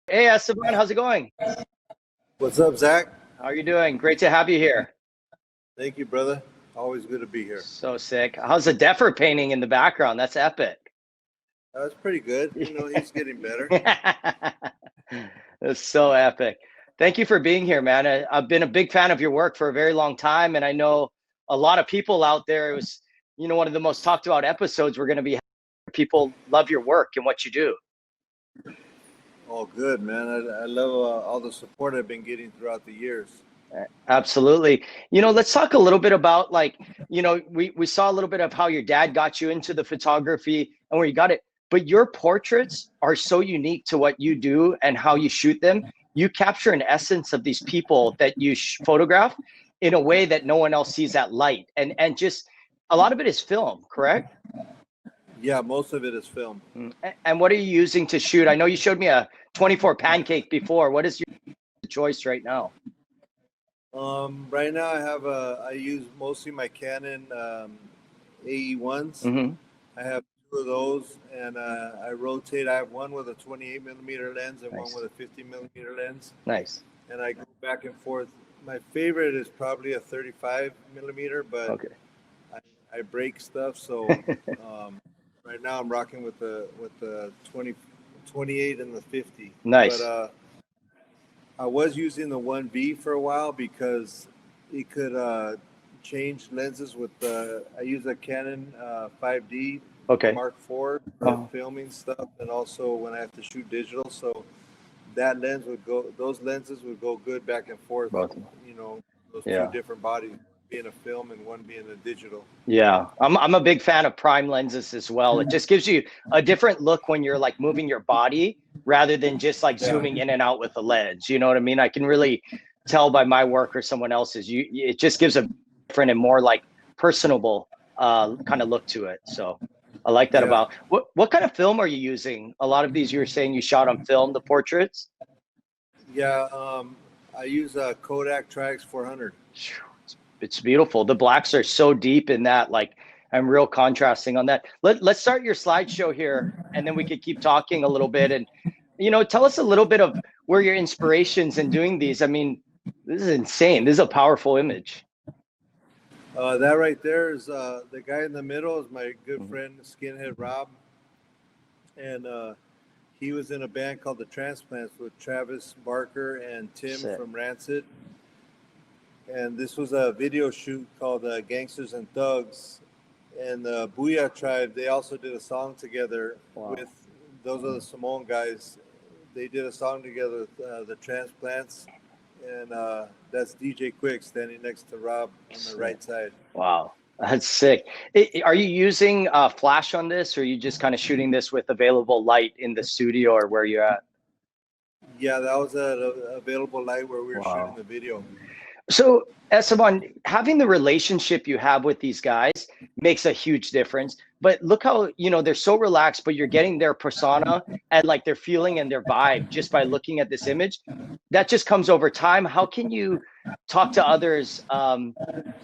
Hey, Estevan, how's it going? What's up, Zach? How are you doing? Great to have you here. Thank you, brother. Always good to be here. So sick. How's the Deffer painting in the background? That's epic. That's pretty good. He's getting better. That's so epic. Thank you for being here, man. I've been a big fan of your work for a very long time, and I know a lot of people out there. It was, one of the most talked about episodes we're going to be. People love your work and what you do. Oh, good, man. I love all the support I've been getting throughout the years. Absolutely. Let's talk a little bit about we saw a little bit of how your dad got you into the photography and where you got it. But your portraits are so unique to what you do and how you shoot them. You capture an essence of these people that you photograph in a way that no one else sees that light. And just a lot of it is film, correct? Yeah, most of it is film. And what are you using to shoot? I know you showed me a 24 pancake before. What is your choice right now? Right now I use mostly my Canon AE1s. Mm-hmm. I have two of those, and I rotate. I have one with a 28mm lens and Nice. one with a 50mm lens. Nice. And I go back and forth. My favorite is probably a 35mm, but Okay. I break stuff, so right now I'm rocking with the 28 and the 50. Nice. But I was using the 1V for a while because it could change lenses with I use a Canon 5D Okay. Mark IV for filming stuff, and also when I have to shoot digital. So those lenses would go good back and forth. Both. Those Yeah. two different bodies, being a film and one being a digital. Yeah, I'm a big fan of prime lenses as well. It just gives you a different look when you're like moving your body rather than just like zooming in and out with the lens. You know what I mean? I can really tell by my work or someone else's. It just gives a different and more like personable kind of look to it. So I like that about what kind of film are you using? A lot of these you were saying you shot on film, the portraits. Yeah, I use a Kodak Tri-X 400. It's beautiful. The blacks are so deep in that, like I'm real contrasting on that. Let's start your slideshow here, and then we could keep talking a little bit. And, tell us a little bit of where your inspirations in doing these. I mean, this is insane. This is a powerful image. That right there is the guy in the middle is my good friend, Skinhead Rob. And he was in a band called The Transplants with Travis Barker and Tim from Rancid. And this was a video shoot called Gangsters and Thugs. And the Booyah Tribe, they also did a song together with, those are the Samoan guys. They did a song together with The Transplants. And that's DJ Quick standing next to Rob on the right side. Wow, that's sick. Are you using flash on this, or are you just kind of shooting this with available light in the studio, or where you're at? Yeah, that was available light where we were shooting the video. So, Esteban, having the relationship you have with these guys makes a huge difference. But look how, they're so relaxed, but you're getting their persona and like their feeling and their vibe just by looking at this image. That just comes over time. How can you talk to others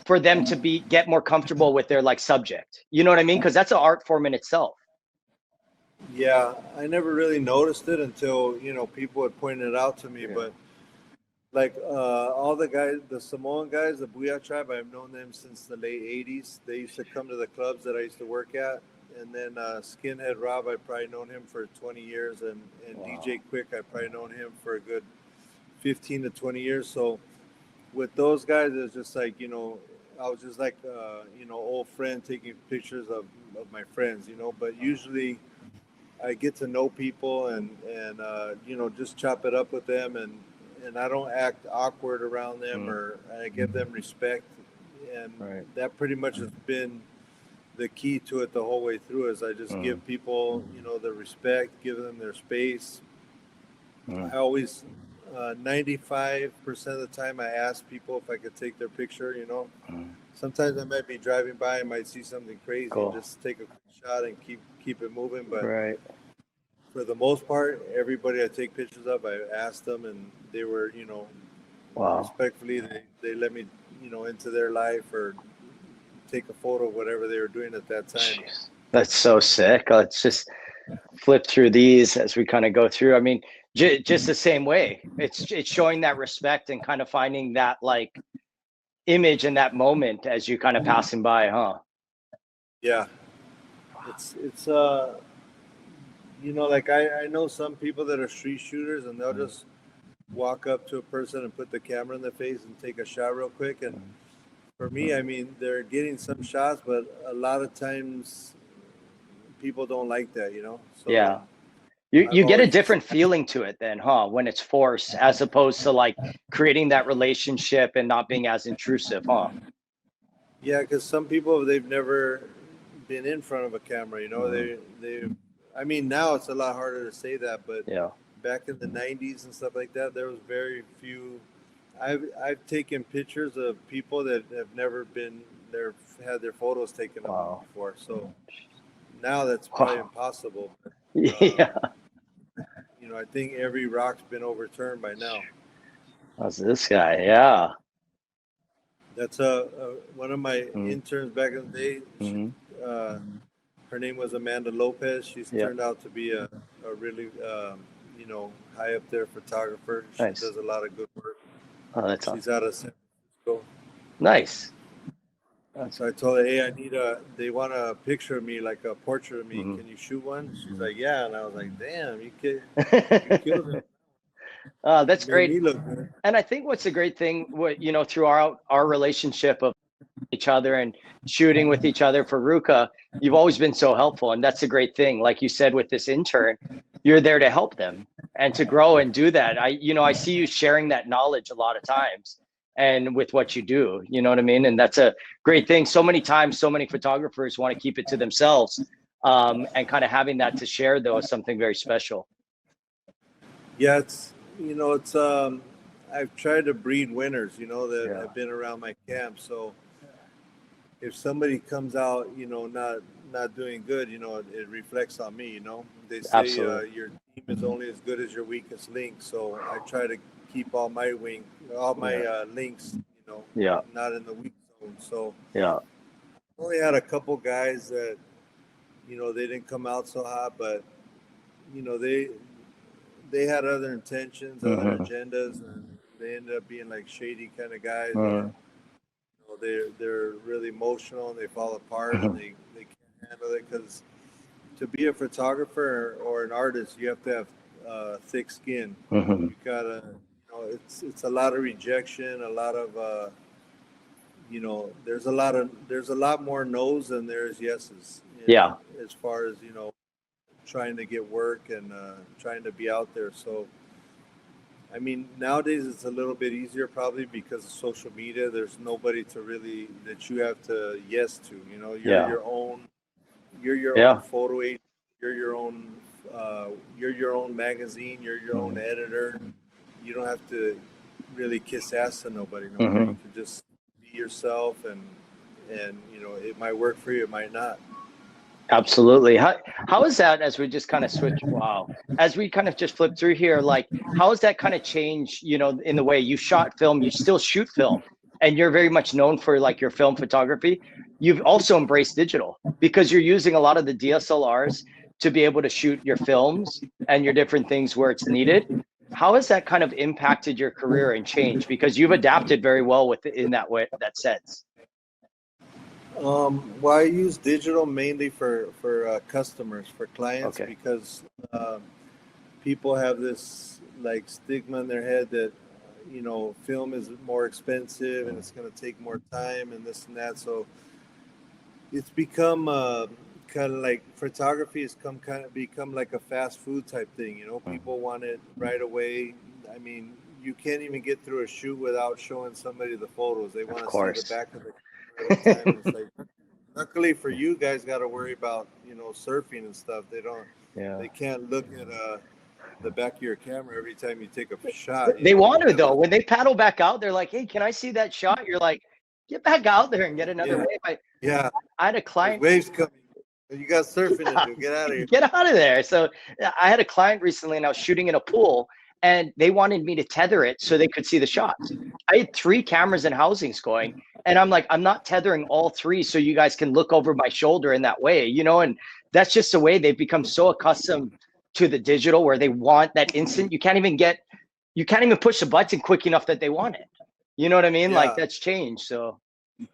for them to get more comfortable with their like subject? You know what I mean? Because that's an art form in itself. Yeah, I never really noticed it until, people had pointed it out to me. Yeah. But like all the guys, the Samoan guys, the Booyah Tribe, I've known them since the late 80s. They used to come to the clubs that I used to work at. And then Skinhead Rob, I've probably known him for 20 years. And DJ Quick, I've probably known him for a good 15 to 20 years. So with those guys, it's just like, I was just like, old friend taking pictures of my friends, But usually I get to know people and just chop it up with them. And I don't act awkward around them, or I give them respect. And that pretty much has been the key to it the whole way through, is I just give people, the respect, give them their space. I always, 95% of the time I ask people if I could take their picture, Sometimes I might be driving by and might see something crazy, just take a shot and keep it moving. But for the most part, everybody I take pictures of, I asked them, and they were, respectfully, they let me, into their life or take a photo of whatever they were doing at that time. Jeez, that's so sick. Let's just flip through these as we kind of go through. I mean, Just the same way. It's showing that respect and kind of finding that like image in that moment as you kind of passing by, huh? Yeah. It's you know, like I know some people that are street shooters and they'll just walk up to a person and put the camera in their face and take a shot real quick. And for me, I mean, they're getting some shots, but a lot of times people don't like that, you know? So Yeah. I've You get a always different tried, feeling to it then, huh? When it's forced as opposed to like creating that relationship and not being as intrusive, huh? yeah, because some people, they've never been in front of a camera, you know? Mhm. I mean, now it's a lot harder to say that, but Yeah. back in the 90s and stuff like that, there was very few. I've taken pictures of people that have never been there, had their photos taken of them Wow. before. So now that's probably Wow. impossible. But, Yeah. you know, I think every rock's been overturned by now. How's this guy? Yeah. That's one of my interns back in the day. Mm-hmm. Uh, her name was Amanda Lopez. She's Yeah. turned out to be a really, you know, high up there photographer. She Nice. does a lot of good work. Oh, that's She's awesome. out of San Francisco. Nice. So I told her, hey, they want a picture of me, like a portrait of me. Mhm. Can you shoot one? She's like, yeah. And I was like, damn, you killed it. That's Made great. me look good. And I think what's a great thing, what you know, through our relationship of each other and shooting with each other for Ruka, you've always been so helpful, and that's a great thing. Like you said with this intern, you're there to help them and to grow and do that. I see you sharing that knowledge a lot of times, and with what you do, you know what I mean. And that's a great thing. So many times, so many photographers want to keep it to themselves, and kind of having that to share though is something very special. Yeah, it's, you know, it's, I've tried to breed winners, you know, that Yeah. have been around my camp. So if somebody comes out, you know, not doing good, you know, it reflects on me. You know, they say Absolutely. your team is only as good as your weakest link. So I try to keep all my links, you know, Yeah. not in the weak zone. So Yeah. I only had a couple guys that, you know, they didn't come out so hot, but you know, they had other intentions, other Mm-hmm. agendas, and they ended up being like shady kind of guys Mm-hmm. where, you know, they're really emotional and they fall apart and they can't handle it because to be a photographer or an artist, you have to have thick skin. Mm-hmm. You gotta, you know, it's a lot of rejection, a lot of, you know, there's a lot more no's than there's yeses. Yeah. As far as, you know, trying to get work and trying to be out there. So, I mean, nowadays it's a little bit easier probably because of social media. There's nobody to really that you have to yes to. You know, Yeah. you're your Yeah. own photo agent. You're your own. You're your own magazine. You're your own editor. You don't have to really kiss ass to nobody no more. You can just be yourself, and you know, it might work for you. It might not. Absolutely. How is that as we just kind of switch? Wow. As we kind of just flip through here, like how has that kind of changed, you know, in the way you shot film, you still shoot film, and you're very much known for like your film photography. You've also embraced digital because you're using a lot of the DSLRs to be able to shoot your films and your different things where it's needed. How has that kind of impacted your career and changed? Because you've adapted very well with it in that way, that sense. Well, I use digital mainly for customers, for clients, Okay. because people have this like stigma in their head that, you know, film is more expensive and it's going to take more time and this and that. So it's become kind of like photography has become like a fast food type thing. You know, people want it right away. I mean, you can't even get through a shoot without showing somebody the photos. They Of want to see the course. back of the camera every time. It's like, luckily for you guys, got to worry about, you know, surfing and stuff. Yeah. They can't look at the back of your camera every time you take a shot. You They know, want you to have though. to. When they paddle back out, they're like, "Hey, can I see that shot?" You're like, "Get back out there and get another Yeah, wave." yeah. I had a There's client. waves coming. You got surfing to do. Get out of here. Get out of there. So I had a client recently, and I was shooting in a pool, and they wanted me to tether it so they could see the shots. I had 3 cameras and housings going, and I'm like, I'm not tethering all 3 so you guys can look over my shoulder in that way, you know. And that's just the way they've become so accustomed to the digital where they want that instant. You can't even push the button quick enough that they want it. You know what I mean? Yeah. Like that's changed. So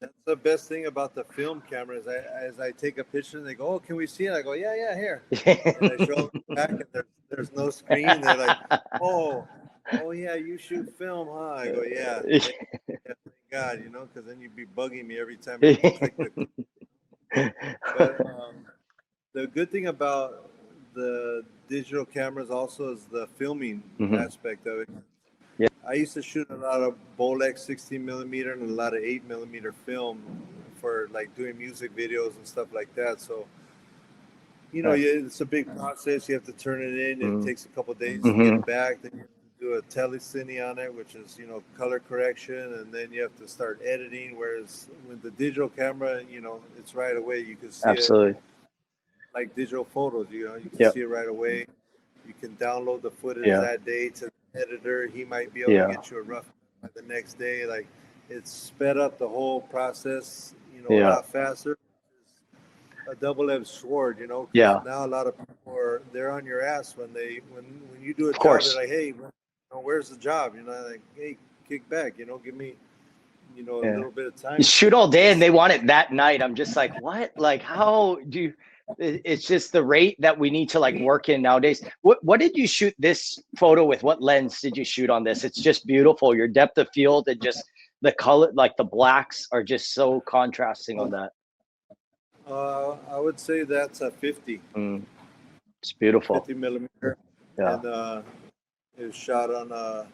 that's the best thing about the film camera is as I take a picture and they go, "Oh, can we see it?" I go, "Yeah, yeah, here." And I show them back and there's no screen. They're like, "Oh, yeah, you shoot film, huh?" I go, "Yeah, thank God, you know, because then you'd be bugging me every time I click the." But the good thing about the digital cameras also is the filming aspect of it. Yeah. I used to shoot a lot of Bolex 16 millimeter and a lot of 8 millimeter film for like doing music videos and stuff like that. So, you know, it's a big process. You have to turn it in. It takes a couple of days to get it back. Then you have to do a telecine on it, which is, you know, color correction. And then you have to start editing. Whereas with the digital camera, you know, it's right away. You can see it like digital photos, you know, you can see it right away. You can download the footage that day to the editor. He might be able to get you a rough by the next day. Like it's sped up the whole process, you know, a lot faster. It's a double-edged sword, you know. Now a lot of people they're on your ass when you do a job. They're like, "Hey, you know, where's the job?" You know, like, "Hey, kick back, you know, give me, you know, a little bit of time." You shoot all day and they want it that night. I'm just like, what? Like, how do you? It's just the rate that we need to like work in nowadays. What did you shoot this photo with? What lens did you shoot on this? It's just beautiful. Your depth of field and just the color, like the blacks are just so contrasting on that. I would say that's a 50. It's beautiful. 50 millimeter. Yeah. And it was shot on the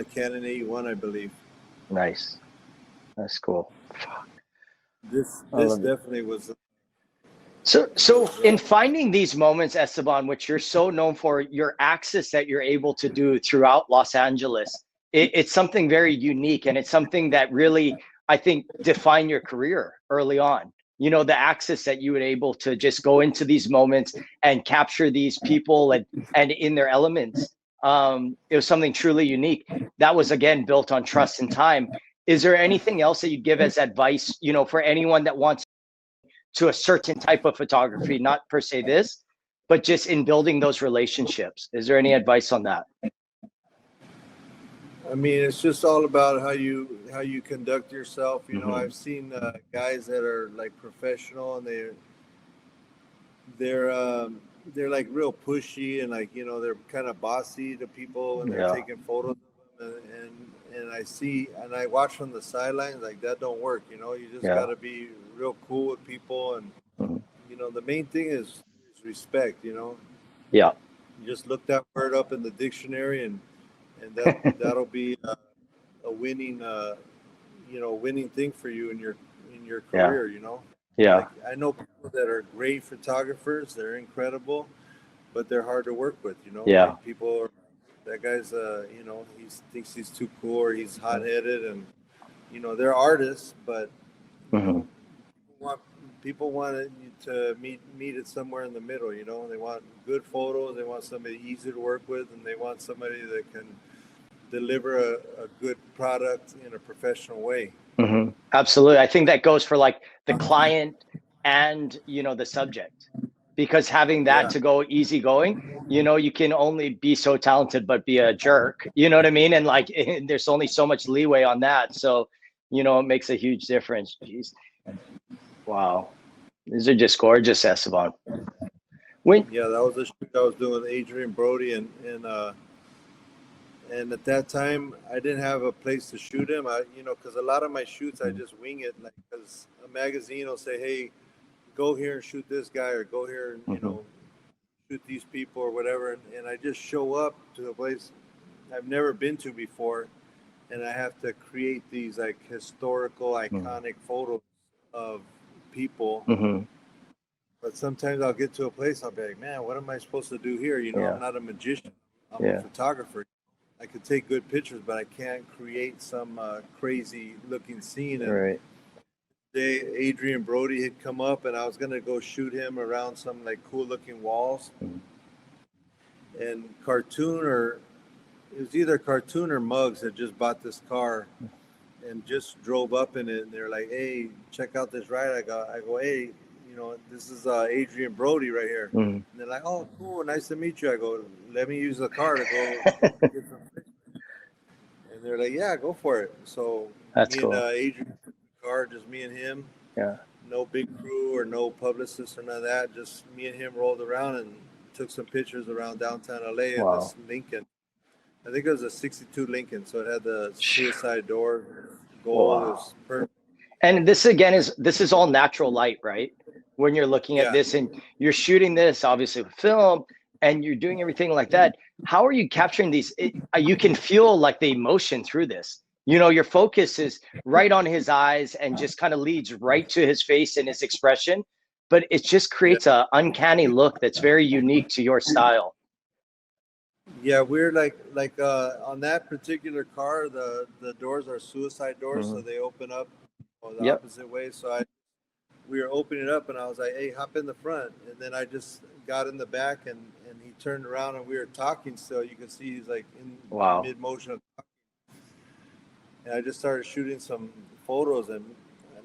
Canon 81, I believe. Nice. That's cool. This definitely was. So in finding these moments, Esteban, which you're so known for, your access that you're able to do throughout Los Angeles, it's something very unique, and it's something that really, I think, defined your career early on. You know, the access that you were able to just go into these moments and capture these people and in their elements. It was something truly unique. That was, again, built on trust and time. Is there anything else that you'd give as advice, you know, for anyone that wants to a certain type of photography, not per se this, but just in building those relationships? Is there any advice on that? I mean, it's just all about how you conduct yourself. You know, I've seen guys that are like professional and they're like real pushy and like, you know, they're kind of bossy to people when they're taking photos of them. And I watch from the sidelines, like that don't work. You know, you just got to be real cool with people. And, you know, the main thing is respect, you know? Yeah. You just look that word up in the dictionary and that'll be a winning, you know, winning thing for you in your career, you know? Yeah. Like, I know people that are great photographers, they're incredible, but they're hard to work with, you know? Yeah. Like people are, that guy's, you know, he thinks he's too cool or he's hot-headed and, you know, they're artists, but you know, people want you to meet it somewhere in the middle, you know? They want good photos, they want somebody easy to work with, and they want somebody that can deliver a good product in a professional way. Absolutely. I think that goes for like the client and, you know, the subject, because having that to go easygoing, you know, you can only be so talented, but be a jerk, you know what I mean? And like, there's only so much leeway on that. So, you know, it makes a huge difference. Jeez. Wow. These are just gorgeous, Estevan. That was a shoot I was doing with Adrian Brodie and at that time, I didn't have a place to shoot him. You know, because a lot of my shoots, I just wing it. Like, because a magazine will say, "Hey, go here and shoot this guy," or "Go here and you know, shoot these people," or whatever. And I just show up to a place I've never been to before, and I have to create these like historical, iconic photos of people. But sometimes I'll get to a place, I'll be like, "Man, what am I supposed to do here?" You know, I'm not a magician. I'm a photographer. I could take good pictures, but I can't create some crazy looking scene. And Adrian Brodie had come up and I was going to go shoot him around some like cool looking walls. And it was either Cartoon or Muggs had just bought this car and just drove up in it. And they're like, "Hey, check out this ride." I go, "Hey, you this is Adrian Brodie right here. Mm. And they're like, oh, cool, nice to meet you. I go, let me use the car to go get some pictures. And they're like, yeah, go for it. So That's me cool. and Adrian took the car, just me and him. Yeah. No big crew or no publicist or none of that. Just me and him rolled around and took some pictures around downtown LA. Wow. In this Lincoln. I think it was a 62 Lincoln. So it had the suicide door. Gold. Wow. It was perfect. And this is all natural light, right? When you're looking at this and you're shooting this obviously with film and you're doing everything like that, how are you capturing these? You can feel like the emotion through this. Your focus is right on his eyes and just kind of leads right to his face and his expression, but it just creates a uncanny look that's very unique to your style. Yeah, we're like on that particular car, the doors are suicide doors, so they open up the opposite way. So we were opening it up, and I was like, "Hey, hop in the front." And then I just got in the back, and he turned around, and we were talking still. You can see he's like in mid motion of talking. And I just started shooting some photos, and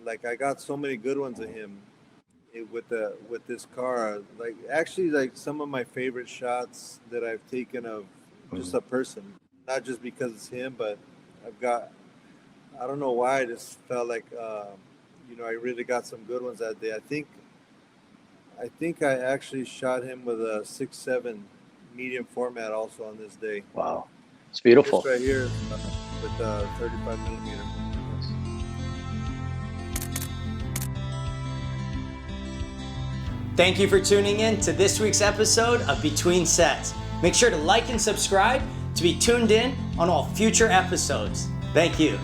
like I got so many good ones of him with this car. Like actually, like some of my favorite shots that I've taken of just a person, not just because it's him, but I don't know why, I just felt like I really got some good ones that day. I think I actually shot him with a 6.7 medium format also on this day. Wow, it's beautiful. This right here with 35 millimeter. Thank you for tuning in to this week's episode of Between Sets. Make sure to like and subscribe to be tuned in on all future episodes. Thank you.